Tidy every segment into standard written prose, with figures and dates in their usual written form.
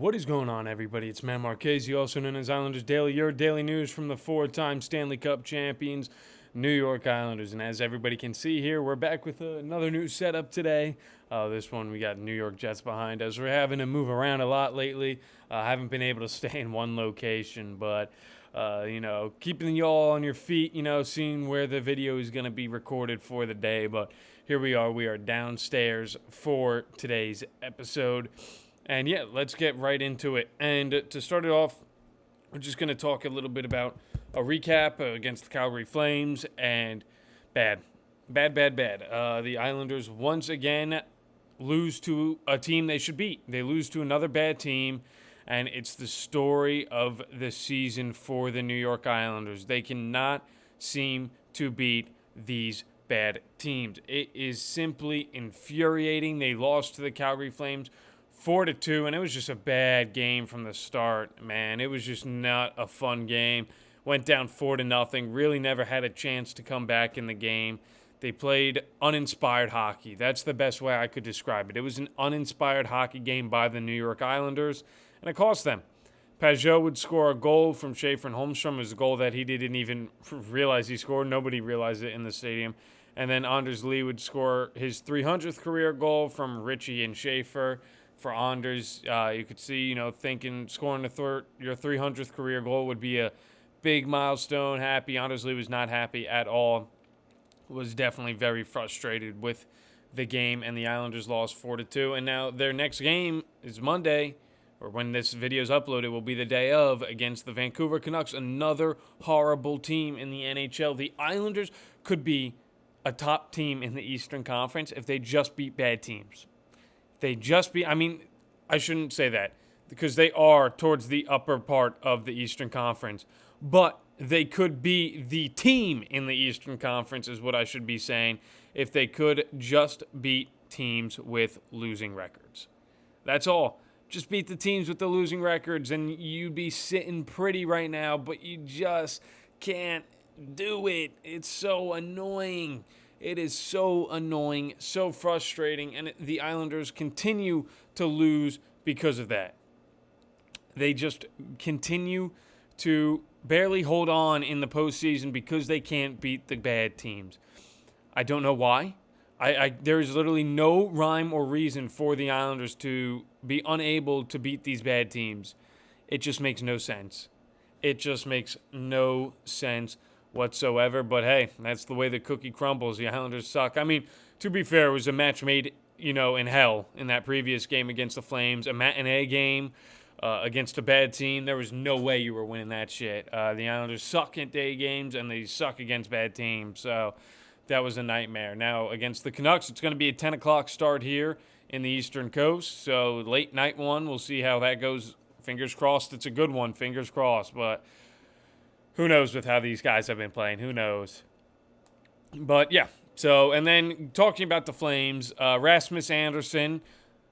What is going on, everybody? It's Matt Marchese, also known as Islanders Daily, your daily news from the four-time Stanley Cup champions, New York Islanders. And as everybody can see here, we're back with another new setup today. This one, we got New York Jets behind us. We're having to move around a lot lately. Haven't been able to stay in one location, but keeping y'all on your feet, seeing where the video is going to be recorded for the day. But here we are. We are downstairs for today's episode. And yeah, let's get right into it. And to start it off, we're just going to talk a little bit about a recap against the Calgary Flames. And bad. The Islanders once again lose to a team they should beat. They lose to another bad team. And it's the story of the season for the New York Islanders. They cannot seem to beat these bad teams. It is simply infuriating. They lost to the Calgary Flames 4-2, and it was just a bad game from the start, man. It was just not a fun game. Went down 4-0. Really never had a chance to come back in the game. They played uninspired hockey. That's the best way I could describe it. It was an uninspired hockey game by the New York Islanders, and it cost them. Pajot would score a goal from Schaefer and Holmstrom. It was a goal that he didn't even realize he scored. Nobody realized it in the stadium. And then Anders Lee would score his 300th career goal from Ritchie and Schaefer. For Anders, you could see, thinking scoring your 300th career goal would be a big milestone. Happy. Anders Lee was not happy at all. Was definitely very frustrated with the game, and the Islanders lost 4-2. And now their next game is Monday, or when this video is uploaded, will be the day of, against the Vancouver Canucks, another horrible team in the NHL. The Islanders could be a top team in the Eastern Conference if they just beat bad teams. I shouldn't say that because they are towards the upper part of the Eastern Conference, but they could be the team in the Eastern Conference is what I should be saying if they could just beat teams with losing records. That's all. Just beat the teams with the losing records and you'd be sitting pretty right now, but you just can't do it. It's so annoying. It is so annoying, so frustrating, and the Islanders continue to lose because of that. They just continue to barely hold on in the postseason because they can't beat the bad teams. I don't know why. There is literally no rhyme or reason for the Islanders to be unable to beat these bad teams. It just makes no sense. It just makes no sense whatsoever. But hey, that's the way the cookie crumbles. The Islanders suck. To be fair, it was a match made, in hell in that previous game against the Flames, a matinee game against a bad team. There was no way you were winning that shit. The Islanders suck at day games, and they suck against bad teams. So that was a nightmare. Now, against the Canucks, it's going to be a 10 o'clock start here in the Eastern Coast. So late night one, we'll see how that goes. Fingers crossed it's a good one. Fingers crossed. But who knows with how these guys have been playing? Who knows? But yeah. So, and then talking about the Flames, Rasmus Andersson,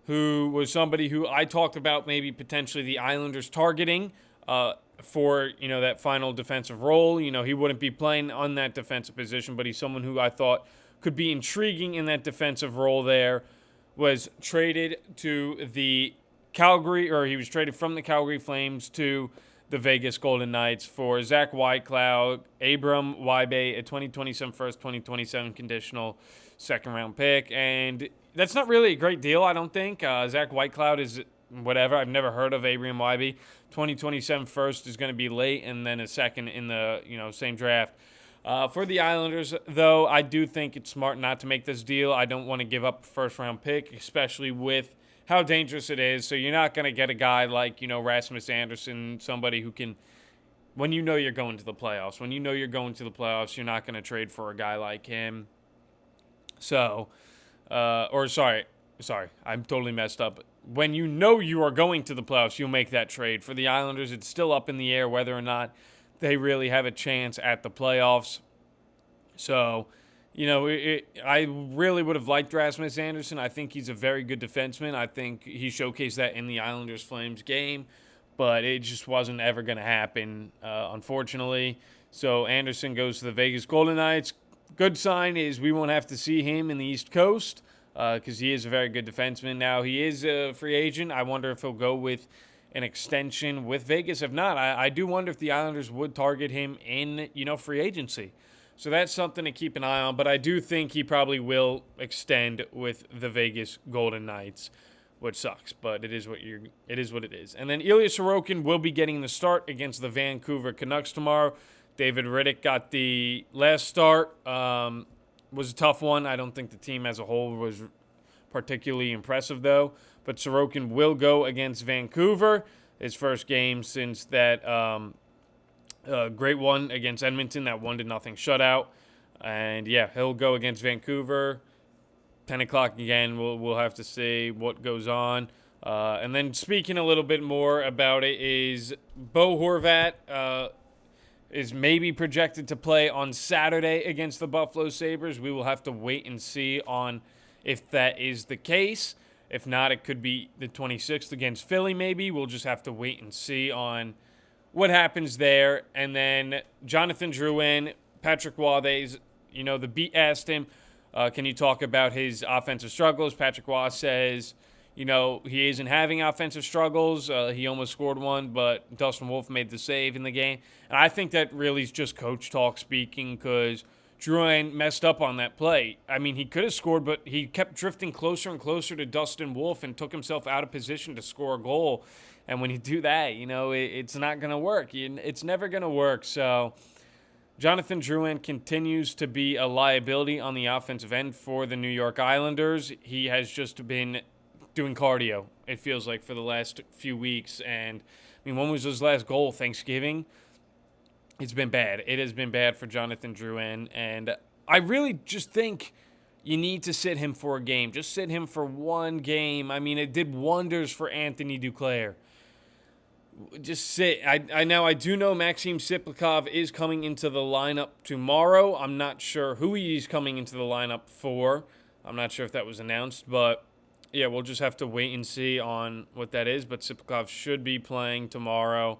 who was somebody who I talked about maybe potentially the Islanders targeting for, that final defensive role. He wouldn't be playing on that defensive position, but he's someone who I thought could be intriguing in that defensive role there. Was traded to the he was traded from the Calgary Flames to the Vegas Golden Knights for Zach Whitecloud, Abram Weibe, a 2027 first, 2027 conditional second-round pick. And that's not really a great deal, I don't think. Zach Whitecloud is whatever. I've never heard of Abram Weibe. 2027 first is going to be late, and then a second in the same draft. For the Islanders, though, I do think it's smart not to make this deal. I don't want to give up a first-round pick, especially with how dangerous it is. So you're not going to get a guy like, Rasmus Andersson, somebody who can, when you're going to the playoffs, you're not going to trade for a guy like him. So, sorry, I'm totally messed up. When you are going to the playoffs, you'll make that trade. For the Islanders, it's still up in the air whether or not they really have a chance at the playoffs. So, I really would have liked Rasmus Andersson. I think he's a very good defenseman. I think he showcased that in the Islanders-Flames game, but it just wasn't ever going to happen, unfortunately. So Andersson goes to the Vegas Golden Knights. Good sign is we won't have to see him in the East Coast because he is a very good defenseman. Now, he is a free agent. I wonder if he'll go with an extension with Vegas. If not, I do wonder if the Islanders would target him in, free agency. So that's something to keep an eye on. But I do think he probably will extend with the Vegas Golden Knights, which sucks. But it is what it is. And then Ilya Sorokin will be getting the start against the Vancouver Canucks tomorrow. David Riddick got the last start. Was a tough one. I don't think the team as a whole was particularly impressive, though. But Sorokin will go against Vancouver. His first game since that great one against Edmonton, that 1-0 shutout. And, yeah, he'll go against Vancouver. 10 o'clock again. We'll have to see what goes on. And then speaking a little bit more about it is Bo Horvat is maybe projected to play on Saturday against the Buffalo Sabres. We will have to wait and see on if that is the case. If not, it could be the 26th against Philly maybe. We'll just have to wait and see on what happens there. And then Jonathan Drouin, Patrick Waugh, the beat asked him, can you talk about his offensive struggles? Patrick Waugh says, he isn't having offensive struggles. He almost scored one, but Dustin Wolf made the save in the game. And I think that really is just coach talk speaking because Drouin messed up on that play. I mean, he could have scored, but he kept drifting closer and closer to Dustin Wolf and took himself out of position to score a goal. And when you do that, it's not going to work. It's never going to work. So Jonathan Drouin continues to be a liability on the offensive end for the New York Islanders. He has just been doing cardio, it feels like, for the last few weeks. And, when was his last goal? Thanksgiving? It's been bad. It has been bad for Jonathan Drouin. And I really just think you need to sit him for a game. Just sit him for one game. It did wonders for Anthony Duclair. Just sit. I do know Maxim Siplikov is coming into the lineup tomorrow. I'm not sure who he's coming into the lineup for. I'm not sure if that was announced, but yeah, we'll just have to wait and see on what that is. But Siplikov should be playing tomorrow.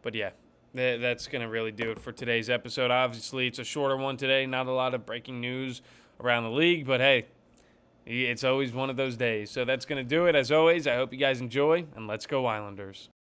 But yeah, that's going to really do it for today's episode. Obviously, it's a shorter one today. Not a lot of breaking news around the league, but hey, it's always one of those days. So that's going to do it. As always, I hope you guys enjoy, and let's go Islanders.